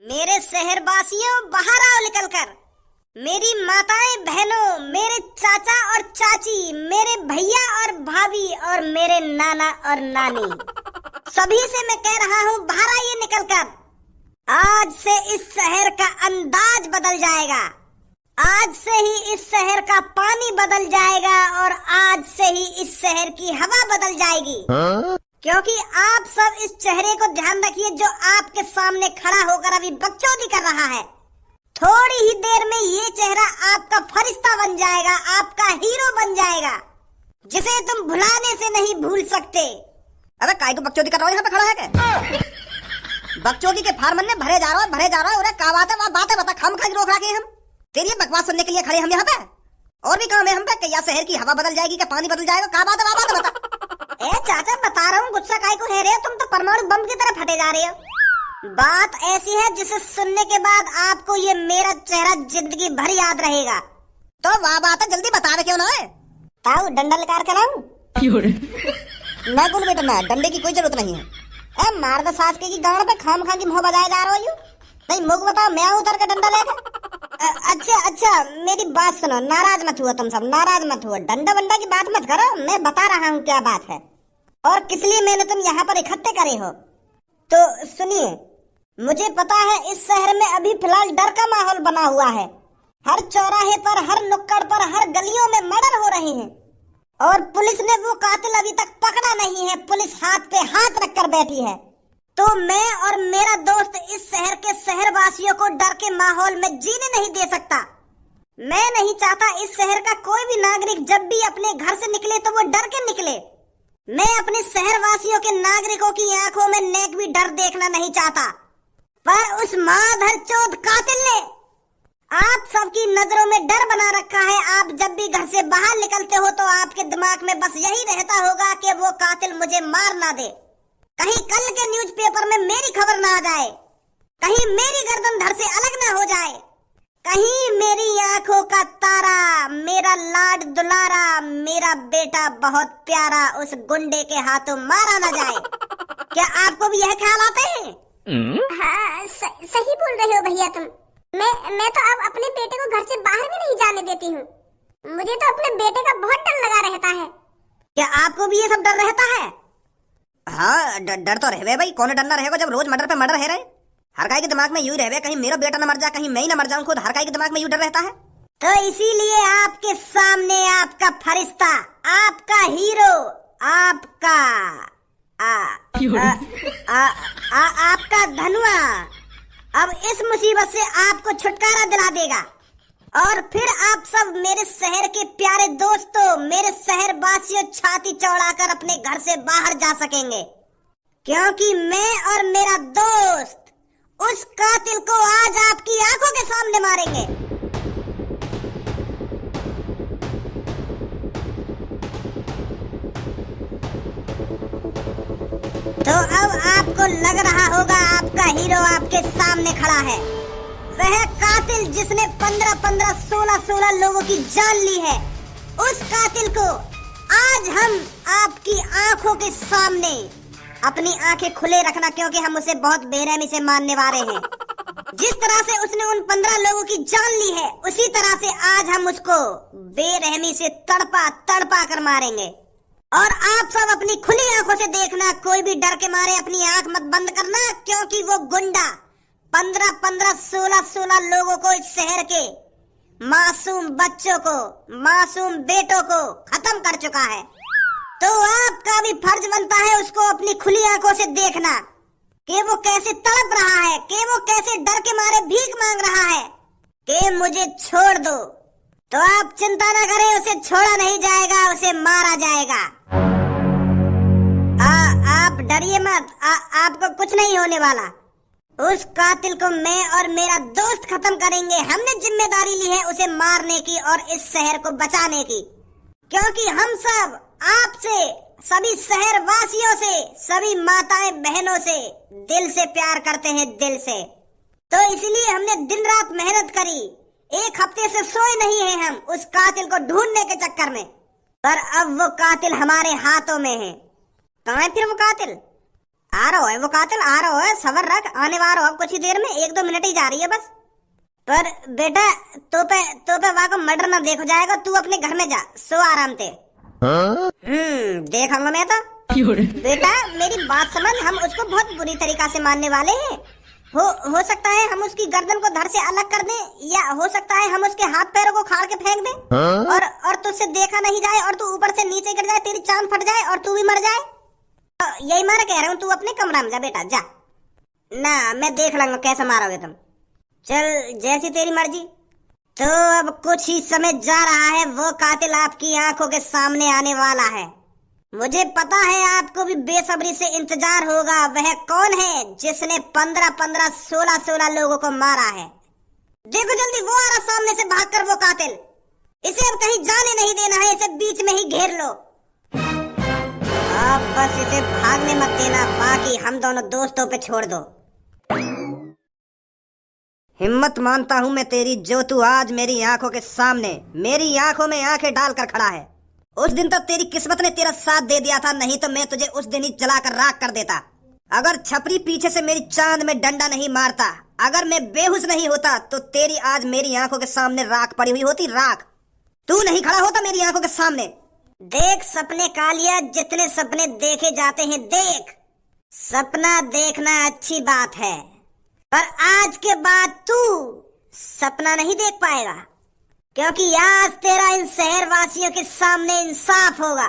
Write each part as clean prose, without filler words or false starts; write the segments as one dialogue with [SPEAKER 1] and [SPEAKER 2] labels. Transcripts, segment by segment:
[SPEAKER 1] मेरे शहरवासियों, बाहर आओ निकलकर। मेरी माताएं बहनों, मेरे चाचा और चाची, मेरे भैया और भाभी और मेरे नाना और नानी, सभी से मैं कह रहा हूँ बाहर आइए निकलकर। आज से इस शहर का अंदाज बदल जाएगा। आज से ही इस शहर का पानी बदल जाएगा और आज से ही इस शहर की हवा बदल जाएगी। क्योंकि आप सब इस चेहरे को ध्यान रखिए जो आपके सामने खड़ा होकर अभी बकचोदी कर रहा है। थोड़ी ही देर में ये चेहरा आपका फरिश्ता बन जाएगा, आपका हीरो बन जाएगा, जिसे तुम भुलाने से नहीं भूल सकते।
[SPEAKER 2] अबे काय को बकचोदी कर रहा हो, यहाँ पे खड़ा है क्या? बकचोदी के फार्मन में भरे जा रहा है, भरे जा रहा है। अरे क्या बात है, वहाँ बातें बता, खाम खा रोक रखे हम तेरी बकवास सुनने के लिए खड़े हम यहाँ पे। और भी काम है हम पे कि या शहर की हवा बदल जाएगी, क्या पानी बदल जाएगा, क्या बात है, बात बता।
[SPEAKER 1] ए चाचा, बता रहा हूँ, गुस्सा काय को है रे? तुम तो परमाणु बम की तरह फटे जा रहे हो। बात ऐसी है जिसे सुनने के बाद आपको ये मेरा चेहरा जिंदगी भर याद रहेगा।
[SPEAKER 2] तो वाह बात है, जल्दी बता रहे क्यों ना है?
[SPEAKER 1] ताऊ डंडा लेकर के लाऊं?
[SPEAKER 2] मैं बोल बेटा, मैं डंडे की कोई जरूरत नहीं है।
[SPEAKER 1] ए मार दो सास के गांड पे खाम खा की मुंह बजाए जा रहा हो यू। नहीं मुख बताओ, मैं उतर के डंडा लेकर। अच्छा, मेरी बात सुनो, नाराज मत हुआ, तुम सब नाराज मत हुआ। डंडा वंडा की बात मत करो, मैं बता रहा हूँ क्या बात है और किस लिए मैंने तुम यहाँ पर इकट्ठे करे हो। तो सुनिए, मुझे पता है इस शहर में अभी फिलहाल डर का माहौल बना हुआ है। हर चौराहे पर, हर नुक्कड़ पर, हर गलियों में मर्डर हो रहे हैं और पुलिस ने वो कातिल अभी तक पकड़ा नहीं है। पुलिस हाथ पे हाथ रखकर बैठी है। तो मैं और मेरा दोस्त इस शहर के शहरवासियों को डर के माहौल में जीने नहीं दे सकता। मैं नहीं चाहता इस शहर का कोई भी नागरिक जब भी अपने घर से निकले तो वो डर के निकले। मैं अपने शहरवासियों के नागरिकों की आंखों में नेक भी डर देखना नहीं चाहता। पर उस माधर चौथ कातिल ने आप सबकी नजरों में डर बना रखा है। आप जब भी घर से बाहर निकलते हो तो आपके दिमाग में बस यही रहता होगा कि वो कातिल मुझे मार ना दे, कहीं कल के न्यूज़पेपर में मेरी खबर ना आ जाए, कहीं मेरी गर्दन धड़ से अलग ना हो जाए, कहीं मेरी आंखों का तारा, मेरा लाड दुलारा, मेरा बेटा बहुत प्यारा उस गुंडे के हाथों मारा ना जाए। क्या आपको भी यह ख्याल आते हैं?
[SPEAKER 3] हाँ, सही बोल रहे हो भैया तुम। मैं तो अब अपने बेटे को घर से बाहर भी नहीं जाने देती हूँ। मुझे तो अपने बेटे का बहुत डर लगा रहता है।
[SPEAKER 1] क्या आपको भी ये सब डर रहता है?
[SPEAKER 2] हाँ, डर तो रहे भाई, कौन डरना रहेगा जब रोज मर्डर पे मर्डर है रहे। हर काई के दिमाग में यूं रहे, कहीं मेरा बेटा न मर जाए, कहीं मैं ही न मर जाऊं खुद। हर काई के दिमाग में यूं डर रहता है।
[SPEAKER 1] तो इसीलिए आपके सामने आपका फरिश्ता, आपका हीरो, आपका आपका धनुआ अब इस मुसीबत से आपको छुटकारा दिला देगा और फिर आप सब मेरे शहर के प्यारे दोस्तों, मेरे शहर वासियों, छाती चौड़ाकर अपने घर से बाहर जा सकेंगे। क्योंकि मैं और मेरा दोस्त उस कातिल को आज आपकी आंखों के सामने मारेंगे। तो अब आपको लग रहा होगा आपका हीरो आपके सामने खड़ा है, वह कातिल जिसने 15-15, 16-16 लोगों की जान ली है। उस कातिल को आज हम आपकी आंखों के सामने, अपनी आंखें खुले रखना क्योंकि हम उसे बहुत बेरहमी से मारने वाले हैं। जिस तरह से उसने उन 15 लोगों की जान ली है, उसी तरह से आज हम उसको बेरहमी से तड़पा तड़पा कर मारेंगे। और आप सब अपनी खुली आंखों से देखना, कोई भी डर के मारे अपनी आंख मत बंद करना, क्योंकि वो गुंडा 15-15, 16-16 लोगों को, इस शहर के मासूम बच्चों को, मासूम बेटों को खत्म कर चुका है। तो आपका भी फर्ज बनता है उसको अपनी खुली आंखों से देखना कि वो कैसे तड़प रहा है, कि वो कैसे डर के मारे भीख मांग रहा है कि मुझे छोड़ दो। तो आप चिंता ना करें, उसे छोड़ा नहीं जाएगा, उसे मारा जाएगा। आप डरिए मत, आपको कुछ नहीं होने वाला। उस कातिल को मैं और मेरा दोस्त खत्म करेंगे। हमने जिम्मेदारी ली है उसे मारने की और इस शहर को बचाने की, क्योंकि हम सब आपसे, सभी शहर वासियों से, सभी माताएं बहनों से दिल से प्यार करते हैं, दिल से। तो इसलिए हमने दिन रात मेहनत करी, एक हफ्ते से सोए नहीं हैं हम उस कातिल को ढूंढने के चक्कर में। पर अब वो कातिल हमारे हाथों में है। कहाँ है फिर वो कातिल? आ रहा है वो कातिल, आ रहा है, सबर रख, आने वाला हो कुछ ही देर में, 1-2 मिनट ही जा रही है बस। पर बेटा तो पे वहां को मर्डर ना देखो जाएगा, तू अपने घर में जा, सो आराम से। देखूंगा मैं तो। बेटा मेरी बात समझ, हम उसको बहुत बुरी तरीका से मारने वाले हैं। हो सकता है हम उसकी गर्दन को धड़ से अलग कर दें, या हो सकता है हम उसके हाथ पैरों को खाड़ के फेंक दें, और तुझसे देखा नहीं जाए और तू ऊपर से नीचे गिर जाए, तेरी चांद फट जाए और तू भी मर जाए। तो यही मैं कह रहा हूँ, तू अपने कमरा में जा बेटा, जा ना, मैं देख लूंगा कैसे मारोगे तुम। चल जैसी तेरी मर्जी। तो अब कुछ ही समय जा रहा है, वो कातिल आपकी आंखों के सामने आने वाला है। मुझे पता है आपको भी बेसब्री से इंतजार होगा, वह कौन है जिसने 15-15, 16-16 लोगों को मारा है। देखो जल्दी, वो आ रहा सामने से भागकर, वो कातिल। इसे अब कहीं जाने नहीं देना है, इसे बीच में ही घेर लो। अब बस इसे भागने मत देना, बाकी हम दोनों दोस्तों पे छोड़ दो।
[SPEAKER 2] हिम्मत मानता हूं मैं तेरी, जो तू आज मेरी आंखों के सामने, मेरी आंखों में आंखें डालकर खड़ा है। उस दिन तक तेरी किस्मत ने तेरा साथ दे दिया था, नहीं तो मैं तुझे उस दिन ही जलाकर राख कर देता। अगर छपरी पीछे से मेरी चांद में डंडा नहीं मारता, अगर मैं बेहोश नहीं होता, तो तेरी आज मेरी आंखों के सामने राख पड़ी हुई होती, राख। तू नहीं खड़ा होता मेरी आंखों के सामने।
[SPEAKER 1] देख सपने कालिया, जितने सपने देखे जाते हैं देख। सपना देखना अच्छी बात है, पर आज के बाद तू सपना नहीं देख पाएगा, क्योंकि आज तेरा इन शहर वासियों के सामने इंसाफ होगा।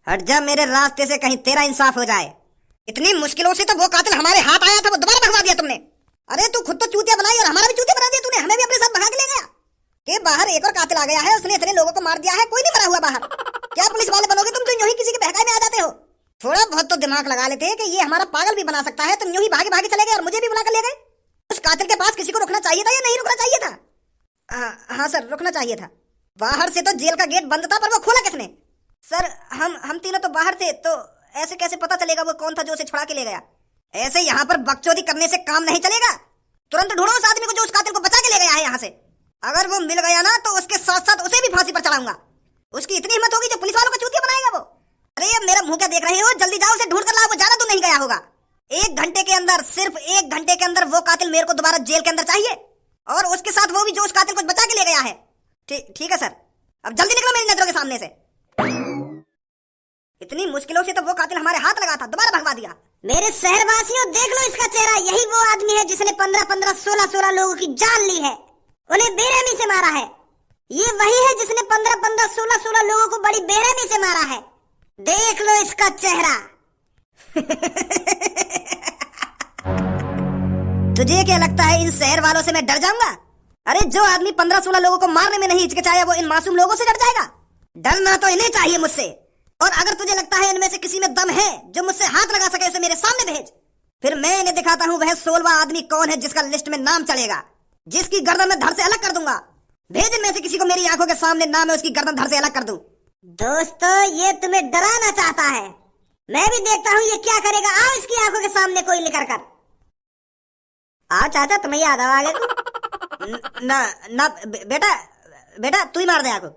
[SPEAKER 2] हट जा मेरे रास्ते से, कहीं तेरा इंसाफ हो जाए। इतनी मुश्किलों से तो वो कातिल हमारे हाथ आया था, वो दोबारा भगवा दिया तुमने। अरे तू खुद तो चूतिया बनाई और हमारा भी चूतिया बना दिया तूने, हमें भी अपने साथ भगा के ले गया। के बाहर एक और कातिल आ गया है, उसने इतने लोगों को मार दिया है, कोई नहीं मरा हुआ बाहर। क्या पुलिस वाले बनोगे तुम, तो यूं ही किसी के बहकावे में आ जाते हो। थोड़ा बहुत तो दिमाग लगा लेते कि ये हमारा पागल भी बना सकता है। तुम यूं ही भागे भागे चले गए और मुझे भी बुला कर ले गए। उस कातिल के पास किसी को रुकना चाहिए था या नहीं रुकना चाहिए था? हाँ सर, रुकना चाहिए था। बाहर से तो जेल का गेट बंद था, पर वो खोला किसने? सर हम तीनों तो बाहर थे, तो ऐसे कैसे पता चलेगा वो कौन था जो उसे छुड़ा के ले गया? ऐसे यहाँ पर बकचोदी करने से काम नहीं चलेगा। तुरंत ढूंढो उस आदमी को जो उस कातिल को बचा के ले गया है यहाँ से। अगर वो मिल गया ना, तो उसके साथ साथ उसे भी फांसी पर चढ़ाऊंगा। उसकी इतनी हिम्मत होगी जो पुलिस वालों को चूतिया बनाएगा वो। अरे अब मेरा मुंह क्या देख रहे हो, जल्दी जाओ उसे ढूंढ कर लाओ, वो ज्यादा दूर नहीं गया होगा। 1 घंटे के अंदर, सिर्फ 1 घंटे के अंदर वो कातिल मेरे को दोबारा जेल के अंदर चाहिए, और उसके साथ वो भी जो उस कातिल को बचा के ले गया है। ठीक है सर, अब जल्दी निकलो मेरी नजरों के सामने से। इतनी मुश्किलों से तो वो कातिल हमारे हाथ लगा था, दोबारा भगवा दिया।
[SPEAKER 1] मेरे शहरवासियों देख लो इसका चेहरा, यही वो आदमी है जिसने 15-15, 16-16 लोगों की जान ली है, उन्हें बेरहमी से मारा है। ये वही है जिसने 15-15, 16-16 लोगों को बड़ी बेरहमी से मारा है। देख लो इसका चेहरा।
[SPEAKER 2] तुझे क्या लगता है इन शहर वालों से मैं डर जाऊंगा? अरे जो आदमी 15-16 लोगों को मारने में नहीं हिचकिचाया, वो इन मासूम लोगों से डर जाएगा? डरना तो इन्हें चाहिए मुझसे। और अगर तुझे लगता है इनमें से किसी में दम है जो मुझसे हाथ लगा सके, उसे मेरे सामने भेज। फिर मैं इन्हें दिखाता हूँ वह 16वां आदमी कौन है जिसका लिस्ट में नाम चलेगा, जिसकी गर्दन मैं धड़ से अलग कर दूंगा। भेज इनमें से किसी को मेरी आंखों के सामने, ना मैं उसकी गर्दन धड़ से अलग कर दूं।
[SPEAKER 1] दोस्तों ये तुम्हें डराना चाहता है, मैं भी देखता हूँ ये क्या करेगा। आओ इसकी आंखों के सामने कोई निकल कर आओ। चाचा तुम्हें याद आ आगे ना बेटा तू ही मार दे आगो।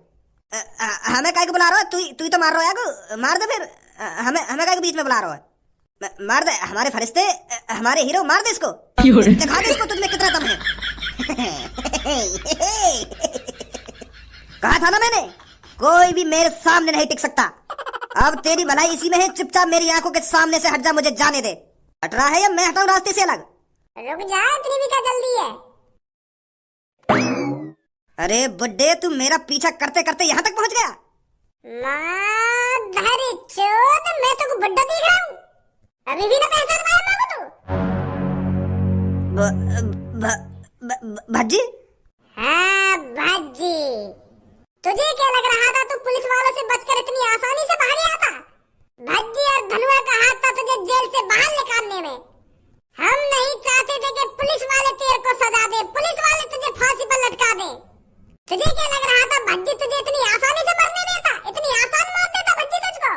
[SPEAKER 1] हमें काहे को बुला रहा है? तू ही तो मार रहा है आगो, मार दे फिर। हमें काहे को बीच में बुला रहा है? मार दे हमारे फरिश्ते, हमारे हीरो, मार दे इसको, दिखा दे इसको तुझमें कितना दम है। कहा था ना मैंने, कोई भी मेरे सामने नहीं टिक सकता। अब तेरी भलाई इसी में है, चुपचाप मेरी आंखों के सामने से हट जा, मुझे जाने दे। हट रहा है या मैं हटाऊं रास्ते से अलग?
[SPEAKER 3] रुक जा, इतनी भी क्या जल्दी है?
[SPEAKER 2] अरे बुड्ढे, तू मेरा पीछा करते करते यहाँ तक पहुँच गया।
[SPEAKER 3] माधरी चोद, मैं तो बुड्ढा दिख रहा हूँ, अभी भी ना पहचान पाया तू?
[SPEAKER 2] भज्जी?
[SPEAKER 3] हाँ भज्जी, तुझे क्या लग रहा था तू पुलिस वालों से बचकर इतनी आसानी से बाहर आता? भज्जी और धनुआ का हाथ था तुझे जेल से बाहर निकालने में। हम नहीं चाहते थे कि पुलिस वाले तेरे को सजा दे, पुलिस वाले तुझे फांसी पर लटका दे। तुझे क्या लग रहा था भज्जी तुझे इतनी आसानी से मरने देता, इतनी आसान मौत देता भज्जी तुझको?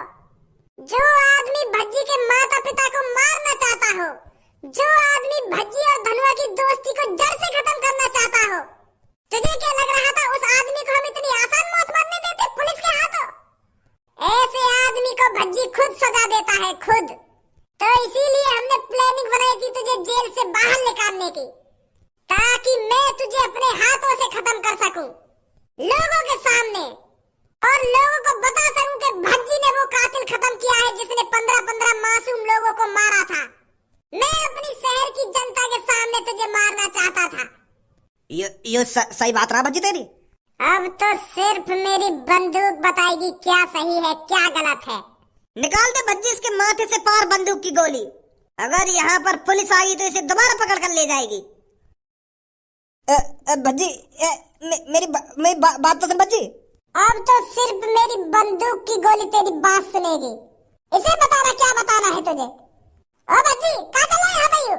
[SPEAKER 3] जो आदमी भज्जी के माता पिता को मारना चाहता हो, जो आदमी भज्जी और धनुआ की दोस्ती को जड़ से खत्म करना चाहता हो, तुझे क्या लग रहा था उस आदमी को हम इतनी आसान मौत मरने देते पुलिस के हाथों? ऐसे आदमी को भज्जी खुद सजा देता है, खुद। तो इसीलिए से बाहर निकालने की, ताकि मैं तुझे अपने हाथों से खत्म कर सकूं लोगों के सामने, और लोगों को बता सकूं कि भज्जी ने वो कातिल खत्म किया है जिसने 15-15 मासूम लोगों को मारा था। मैं अपनी शहर की जनता के सामने तुझे मारना चाहता था।
[SPEAKER 2] ये सही बात रहा भज्जी तेरी।
[SPEAKER 3] अब तो सिर्फ मेरी बंदूक बताएगी क्या सही है क्या गलत है।
[SPEAKER 1] निकाल दे भज्जी इसके माथे से पार बंदूक की गोली। अगर यहाँ पर पुलिस आई तो इसे दोबारा पकड़ कर ले जाएगी।
[SPEAKER 2] भज्जी मेरी बात तो सुन भज्जी।
[SPEAKER 3] अब तो सिर्फ मेरी बंदूक की गोली तेरी बात सुनेगी। इसे बताना क्या बताना है तुझे। ओ भज्जी कहाँ चल रहा है यहाँ पे यू?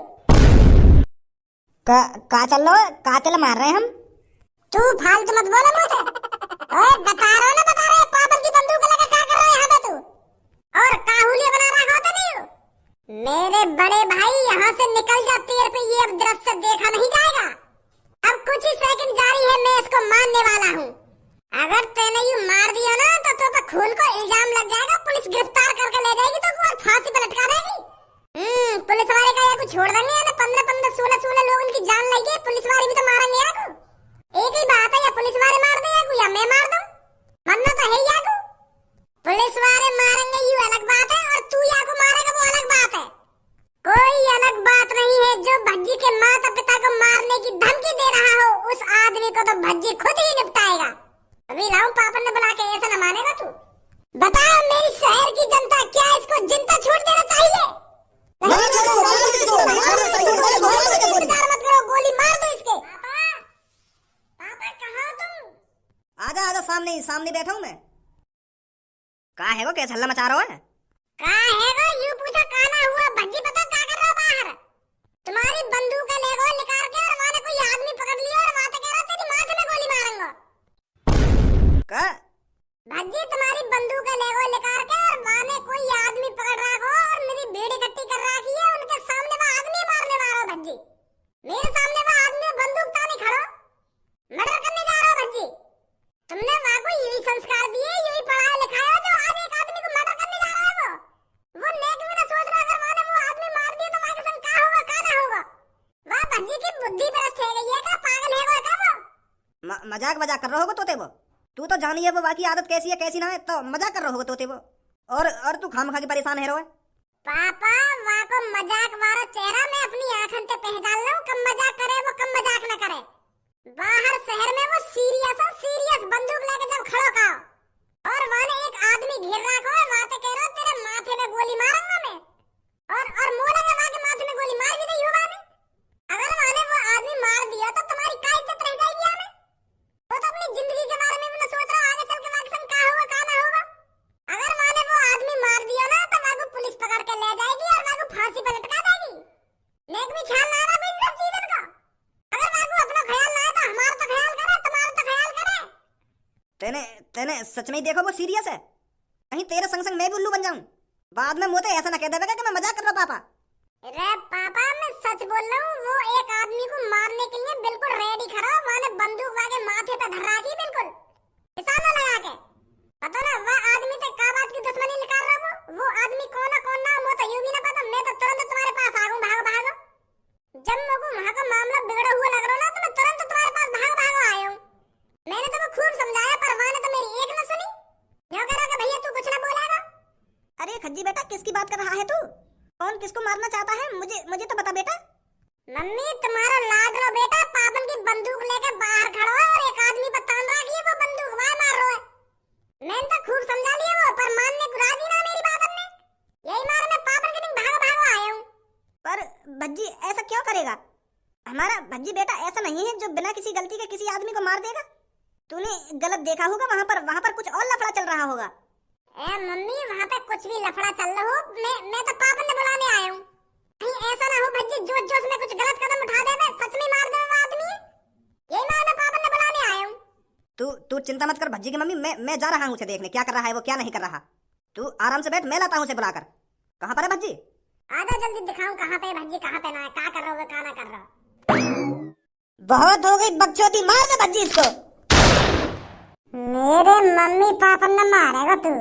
[SPEAKER 1] कहाँ चल रहे हो? कातिल मार रहे हैं हम।
[SPEAKER 3] तू फालतू मत बोला मुझे। ओए बता रहा हूँ ना, बता रहा है पागल की बंदूक लेकर क्या कर रहा है यहाँ पे तू? और काहुलिया बना रहा होता नहीं हो? मेरे बड़े भाई यहाँ से निकल जा, तेरे पे ये अब दृश्य देखा नहीं जाएगा। अब कुछ ही सेकंड जारी है, मैं इसको मारने वाला हूँ। अगर तूने यूँ मार दिया ना तो तुम पे खून को इल्जाम लग जाएगा, पुलिस गिरफ्तार करके ले जाएगी तो और फांसी पे लटका देगी। पुलिस वाले का ये कुछ छोड़ देंगे ना, 15-15 16 लोग उनकी जान लगी है, पुलिस वाले भी तो मारेंगे यार। एक ही बात है, या पुलिस वाले मार दे या मैं मार दूं, मरना तो है यार। पुलिस वाले मारेंगे ये अलग बात है, और तू याको मारेगा वो अलग बात है। कोई अलग बात नहीं है। जो भज्जी के माता पिता को मारने की धमकी दे रहा हो, उस आदमी को तो भज्जी खुद ही निपटाएगा। अभी लाऊं पापन ने बुला के, ऐसा न मानेगा तू। बताओ मेरी शहर की जनता, क्या इसको जिंदा छोड़ देना चाहिए? मत करो, गोली मार दो इसके। पापा कहाँ हो तुम?
[SPEAKER 2] आजा सामने बैठा हूँ मैं। कहाँ है वो, कैसे हल्ला मचा रहा है?
[SPEAKER 3] कहाँ है वो, यूं पूछा कहाँ ना हुआ। भज्जी पता क्या कर रहा बाहर? तुम्हारी बंदूक ले गो निकाल के, और वहाँ ने कोई आदमी पकड़ लिया और वहाँ कह रहा तेरी माथे में गोली मारूंगा।
[SPEAKER 2] क्या?
[SPEAKER 3] भज्जी तुम्हारी बंदूक ले गो निकाल के, और वहाँ ने कोई आदमी पकड़ रहा हो और मेरी भीड़ इकट्ठी कर रखी है, उनके सामने वो आदमी मारने वाला हो। भज्जी मेरे सामने वो आदमी बंदूक ताने खड़ो, मर्डर करने जा रहा हो। भज्जी तुमने वहाँ को यही संस्कार दिए, यही पढ़ाया लिखाया, जो आज एक आदमी को मर्डर करने जा रहा है। वो नेक भी ना सोच रहा, अगर वहाँ ने वो आदमी मार दिया तो वहाँ के संग क्या होगा क्या ना होगा। वह भज्जी की बुद्धि भ्रष्ट हो गई है क्या? पागल है वो क्या? वो
[SPEAKER 2] मजाक कर रहे होगे तोते वो। तू तो जानी है वो बाकी आदत कैसी है कैसी ना है, तो मजाक कर रहे होगे तोते वो। और तू खाम खा के परेशान है रो।
[SPEAKER 3] पापा वहाँ को मजाक वाला चेहरा मैं अपनी आंखों से पहचान लूं, कम मजाक करे वो कम मजाक न करे। बाहर शहर में वो सीरियस बंदूक लेके जब खड़ो का, और वहाँ ने एक आदमी घेर रखा है, वहाँ पे कह रहा तेरे माथे में गोली मारूंगा मैं, और मोला के वहाँ के माथे में गोली मार भी दी होगा मैं। अगर वहाँ ने वो आदमी मार दिया तो तुम्हारी क्या इज्जत रह जाएगी हमें? वो तो अपनी जिंदगी के बारे में भी न सोच रहा, आगे चल के वहाँ के संग क्या होगा क्या ना होगा। अगर वहाँ ने वो आदमी मार दिया ना तो वहाँ को पुलिस पकड़ के ले जाएगी और वहाँ को फांसी पर लटका देगी। नेक भी ख्याल ना रहा इन सब चीजों का। अगर वहाँ को अपना ख्याल ना है तो हमारा तो ख्याल करे, तुम्हारा तो ख्याल करे।
[SPEAKER 2] तेने सच में ही देखो वो सीरियस है, कहीं तेरे संग संग मैं भी उल्लू बन जाऊं। बाद में मुझे ऐसा ना कह देगा कि मैं मजाक कर रहा पापा।
[SPEAKER 3] अरे पापा मैं सच बोल रहा हूँ, वो एक आदमी को मारने के लिए बिल्कुल रेडी खड़ा, वहाँ ने बंदूक वहाँ के माथे पे धर रखी बिल्कुल निशाना लगा के। पता ना वह आदमी से क्या बात की दुश्मनी निकाल रहा वो आदमी कौन ना वो तो यूं भी ना पता। मैं तो तुरंत तुम्हारे पास आ गऊं, भागो। जब मेरे को वहाँ का मामला बिगड़ा हुआ लग रहा ना तो मैं तुरंत तुम्हारे पास भागो आया हूँ। मैंने तो खूब समझाया पर वहाँ ने तो मेरी एक न सुनी। क्यों कह रहा कि भैया तू कुछ ना बोलेगा?
[SPEAKER 1] अरे खज्जी बेटा किसकी बात कर रहा है तू? कौन किसको मारना चाहता है? मुझे तो बता बेटा।
[SPEAKER 3] मम्मी तुम्हारा लाडलो बेटा पापन की बंदूक लेकर बाहर खड़ा है और एक आदमी पर तान रखी है, वो बंदूक वहाँ मार रहा है। मैंने तो खूब समझा लिया वो, पर मानने को राजी ना मेरी बात ने। यही मारे मैं पापन के दिन भागो आया हूँ।
[SPEAKER 1] पर भज्जी ऐसा क्यों करेगा? हमारा भज्जी बेटा ऐसा नहीं है जो बिना किसी गलती के किसी आदमी को मार देगा। तूने गलत देखा होगा, वहाँ पर कुछ और लफड़ा चल रहा होगा।
[SPEAKER 3] ए मम्मी वहाँ पे कुछ भी लफड़ा चल रहा हो, मैं तो पापन ने बुलाने आया हूँ। कहीं ऐसा ना हो भज्जी जोश में कुछ गलत कदम उठा दे, मैं सच में मार दे वो आदमी। यही मारे मैं पापन ने बुलाने आया हूँ।
[SPEAKER 2] तू चिंता मत कर भज्जी की मम्मी, मैं जा रहा हूँ उसे देखने क्या कर रहा है वो क्या नहीं कर रहा। तू आराम से बैठ, मैं लाता हूँ उसे बुलाकर। कहाँ पर है भज्जी?
[SPEAKER 3] आजा जल्दी दिखाऊं कहाँ पे भज्जी, कहाँ पे ना है, क्या कर रहा हो क्या ना कर रहा।
[SPEAKER 1] बहुत हो गई बकचोदी, मार दे भज्जी इसको।
[SPEAKER 3] मेरे मम्मी पापा ने मारेगा तू।